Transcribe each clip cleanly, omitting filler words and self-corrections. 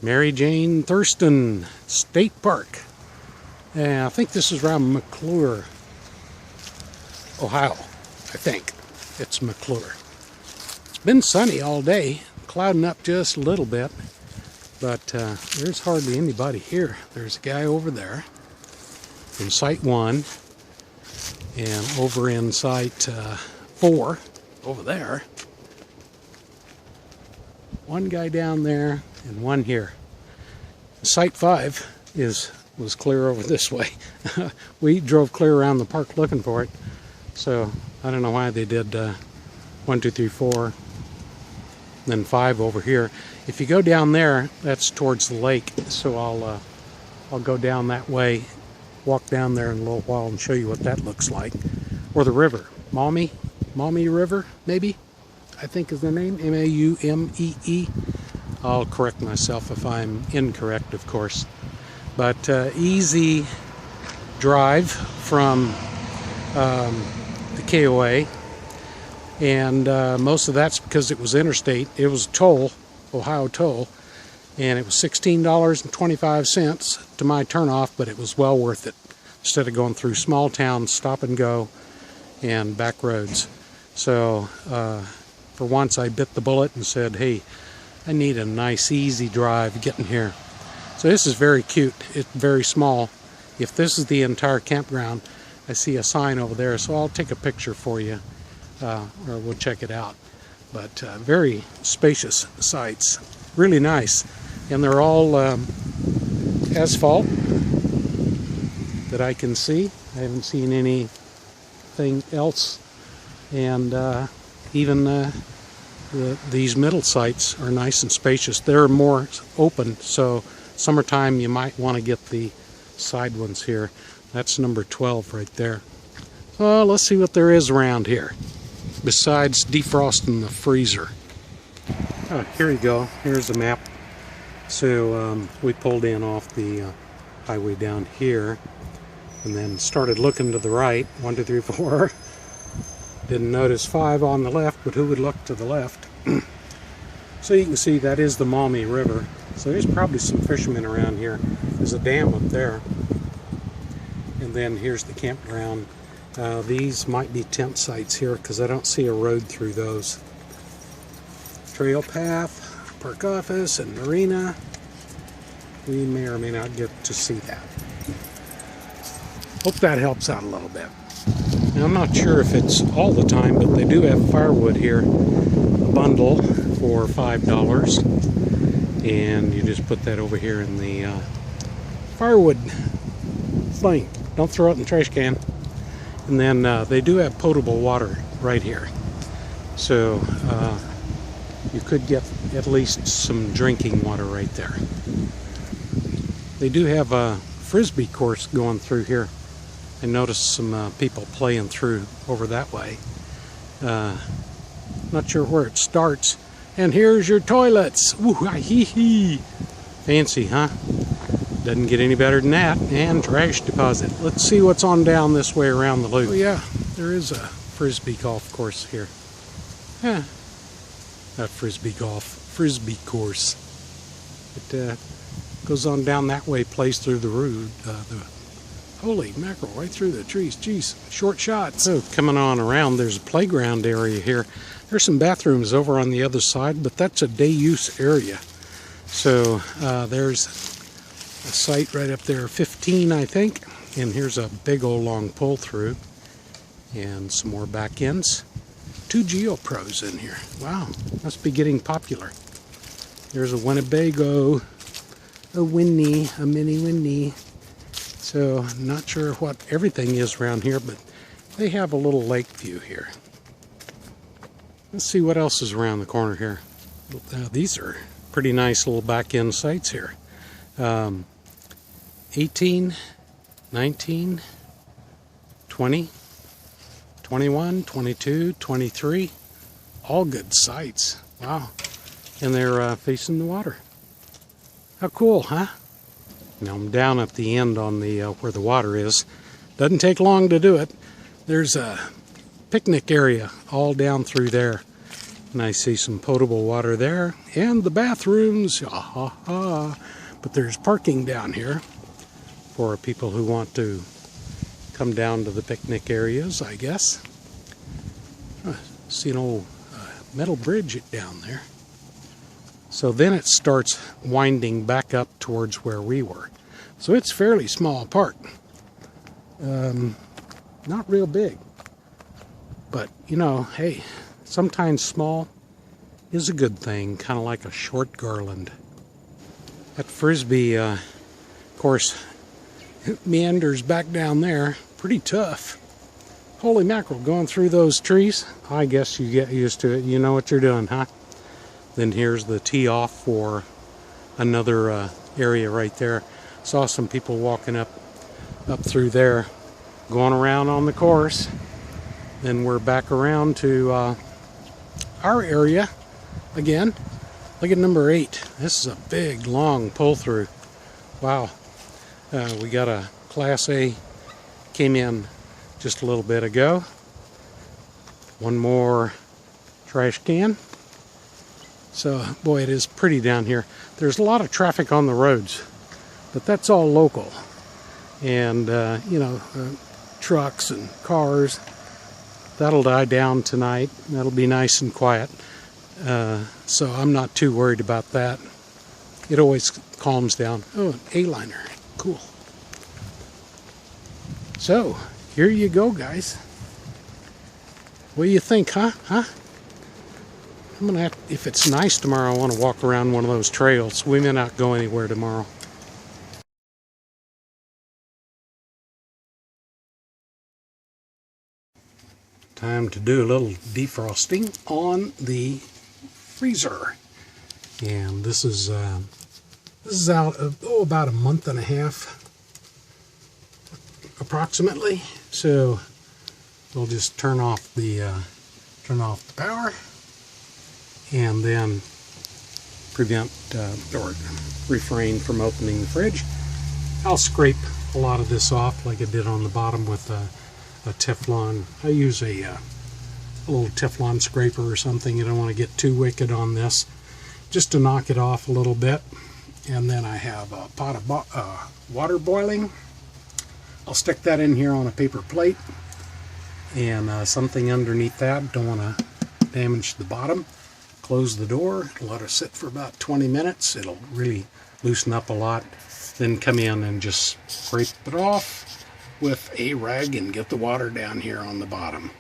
Jane Thurston State Park. And I think this is around McClure, Ohio. I think it's McClure. It's been sunny all day, clouding up just a little bit, but there's hardly anybody here. There's a guy over there in Site 1, and over in Site 4, over there. One guy down there and one here. Site 5 was clear over this way. We drove clear around the park looking for it, so I don't know why they did 1, 2, 3, 4, then 5 over here. If you go down there, that's towards the lake, so I'll go down that way, walk down there in a little while and show you what that looks like. Or the river, Maumee River, maybe, I think is the name, M-A-U-M-E-E. I'll correct myself if I'm incorrect, of course. But easy drive from the KOA, and most of that's because it was interstate. It was toll, Ohio toll, and it was $16.25 to my turnoff, but it was well worth it. Instead of going through small towns, stop and go, and back roads. So for once I bit the bullet and said, hey, I need a nice easy drive getting here. So this is very cute. It's very small. If this is the entire campground, I see a sign over there, so I'll take a picture for you, or we'll check it out. But very spacious sites, really nice, and they're all asphalt that I can see. I haven't seen anything else, and even these middle sites are nice and spacious. They're more open, so summertime you might want to get the side ones here. That's number 12 right there. So let's see what there is around here besides defrosting the freezer. Oh, here you go. Here's the map. So we pulled in off the highway down here and then started looking to the right. 1, 2, 3, 4. Didn't notice 5 on the left, but who would look to the left? So you can see that is the Maumee River. So there's probably some fishermen around here. There's a dam up there. And then here's the campground. These might be tent sites here because I don't see a road through those. Trail path, park office, and marina. We may or may not get to see that. Hope that helps out a little bit. Now, I'm not sure if it's all the time, but they do have firewood here. A bundle for $5. And you just put that over here in the firewood thing. Don't throw it in the trash can. And then they do have potable water right here. So you could get at least some drinking water right there. They do have a Frisbee course going through here. I noticed some people playing through over that way. Not sure where it starts. And here's your toilets. Ooh, hee hee. Fancy, huh? Doesn't get any better than that. And trash deposit. Let's see what's on down this way around the loop. Oh yeah, there is a Frisbee golf course here. Yeah, not Frisbee golf, Frisbee course. It goes on down that way, plays through the road. Holy mackerel, right through the trees. Geez, short shots. So coming on around, there's a playground area here. There's some bathrooms over on the other side, but that's a day use area. So there's a site right up there, 15 I think. And here's a big old long pull through. And some more back ends. 2 GeoPros in here. Wow, must be getting popular. There's a Winnebago, a Winnie, a mini Winnie. So not sure what everything is around here, but they have a little lake view here. Let's see what else is around the corner here. These are pretty nice little back end sites here. 18, 19, 20, 21, 22, 23. All good sites. Wow. And they're facing the water. How cool, huh? Now I'm down at the end on the where the water is. Doesn't take long to do it. There's a picnic area all down through there. And I see some potable water there, and the bathrooms, ha ha. But there's parking down here for people who want to come down to the picnic areas, I guess. See an old metal bridge down there. So then it starts winding back up towards where we were. So it's fairly small park. Not real big. But, you know, hey, sometimes small is a good thing, kind of like a short Garland. That Frisbee, of course, meanders back down there. Pretty tough. Holy mackerel, going through those trees. I guess you get used to it. You know what you're doing, huh? Then here's the tee off for another area right there. Saw some people walking up through there, going around on the course. Then we're back around to our area again. Look at number 8. This is a big, long pull through. Wow. We got a Class A, came in just a little bit ago. One more trash can. So, boy, it is pretty down here. There's a lot of traffic on the roads, but that's all local. And, you know, trucks and cars. That'll die down tonight. That'll be nice and quiet. So I'm not too worried about that. It always calms down. Oh, an A-liner. Cool. So, here you go, guys. What do you think, huh? I'm gonna have, if it's nice tomorrow, I want to walk around one of those trails. We may not go anywhere tomorrow. Time to do a little defrosting on the freezer. And this is out about a month and a half approximately. So we'll just turn off the power and then prevent or refrain from opening the fridge. I'll scrape a lot of this off like I did on the bottom with a Teflon. I use a little Teflon scraper or something. You don't want to get too wicked on this, just to knock it off a little bit. And then I have a pot of water boiling. I'll stick that in here on a paper plate and something underneath that. Don't want to damage the bottom. Close the door, let it sit for about 20 minutes. It'll really loosen up a lot. Then come in and just scrape it off with a rag and get the water down here on the bottom.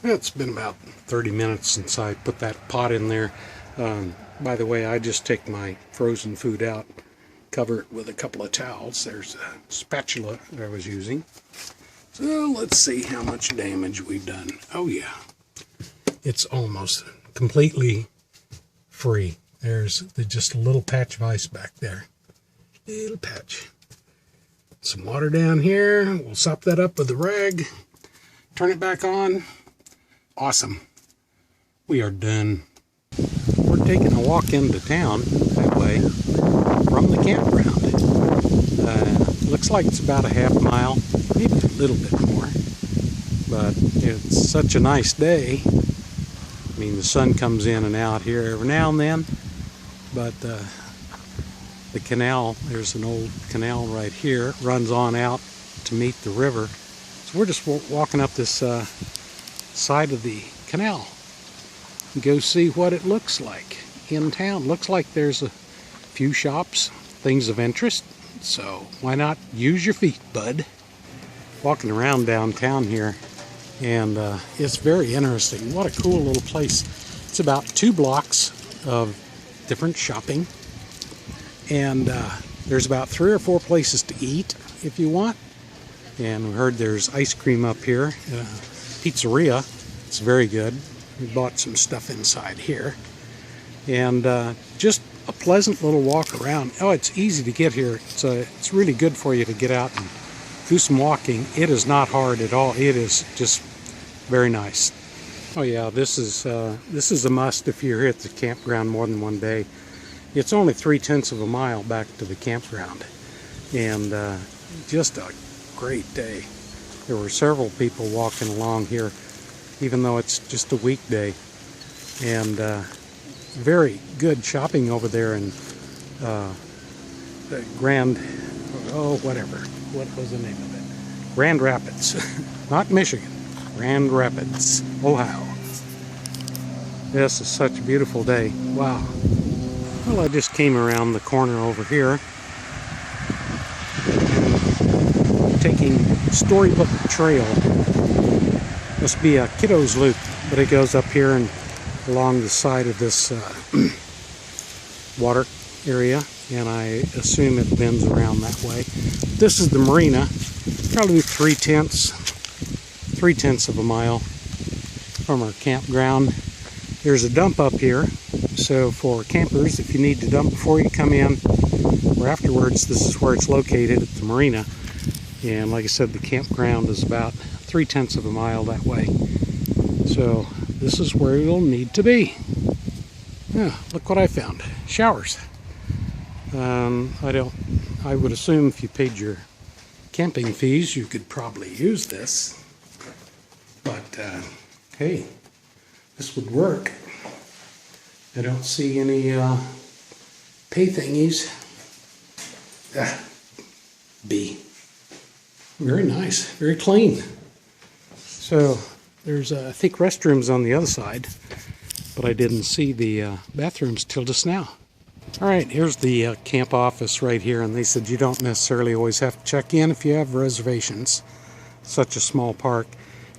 It's been about 30 minutes since I put that pot in there. By the way, I just take my frozen food out, cover it with a couple of towels. There's a spatula that I was using. So let's see how much damage we've done. Oh yeah, it's almost completely free. There's just a little patch of ice back there. Little patch. Some water down here. We'll sop that up with the rag. Turn it back on. Awesome. We are done. We're taking a walk into town that way from the campground. Looks like it's about a half mile, maybe a little bit more. But it's such a nice day. I mean, the sun comes in and out here every now and then. But the canal, there's an old canal right here, runs on out to meet the river. So we're just walking up this side of the canal and go see what it looks like in town. Looks like there's a few shops, things of interest, so why not use your feet, bud? Walking around downtown here, and it's very interesting. What a cool little place. It's about 2 blocks of different shopping. And there's about 3 or 4 places to eat if you want. And we heard there's ice cream up here. Pizzeria. It's very good. We bought some stuff inside here. And just a pleasant little walk around. Oh, it's easy to get here. It's really good for you to get out and do some walking. It is not hard at all. It is just very nice. Oh yeah, this is a must if you're here at the campground more than one day. It's only 3/10 of a mile back to the campground, and just a great day. There were several people walking along here even though it's just a weekday. And very good shopping over there in the Grand, whatever. What was the name of it? Grand Rapids. Not Michigan. Grand Rapids, Ohio. This is such a beautiful day. Wow. Well, I just came around the corner over here. Taking Storybook Trail. Must be a kiddo's loop, but it goes up here and along the side of this water area, and I assume it bends around that way. This is the marina, probably 3/10 of a mile from our campground. There's a dump up here, so for campers, if you need to dump before you come in or afterwards, this is where it's located at the marina. And like I said, the campground is about 3/10 of a mile that way. So this is where you'll need to be. Yeah, look what I found. Showers. I would assume if you paid your camping fees, you could probably use this. But hey, this would work. I don't see any pay thingies. B. Very nice, very clean. So there's, I think, restrooms on the other side, but I didn't see the bathrooms till just now. All right, here's the camp office right here, and they said you don't necessarily always have to check in if you have reservations. Such a small park.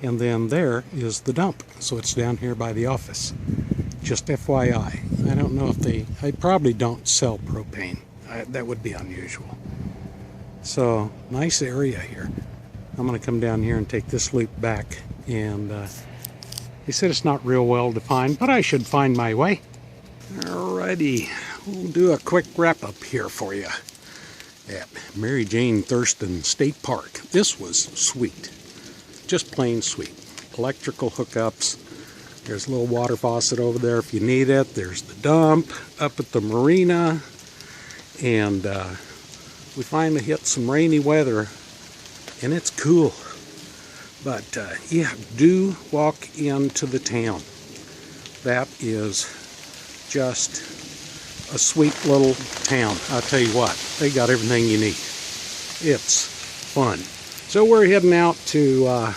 And then there is the dump, so it's down here by the office. Just FYI. I don't know if they probably don't sell propane. That would be unusual. So, nice area here. I'm going to come down here and take this loop back, and they said it's not real well defined, but I should find my way. Alrighty, we'll do a quick wrap up here for you at Jane Thurston State Park. This was sweet, just plain sweet. Electrical hookups. There's a little water faucet over there if you need it. There's the dump up at the marina, and we finally hit some rainy weather, and it's cool. But yeah, do walk into the town. That is just a sweet little town. I'll tell you what, they got everything you need. It's fun. So we're heading out to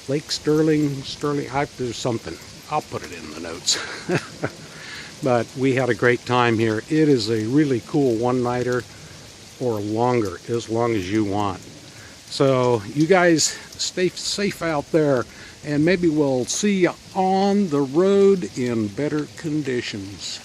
Lake Sterling, there's something. I'll put it in the notes. But we had a great time here. It is a really cool one-nighter, or longer, as long as you want. So you guys stay safe out there, and maybe we'll see you on the road in better conditions.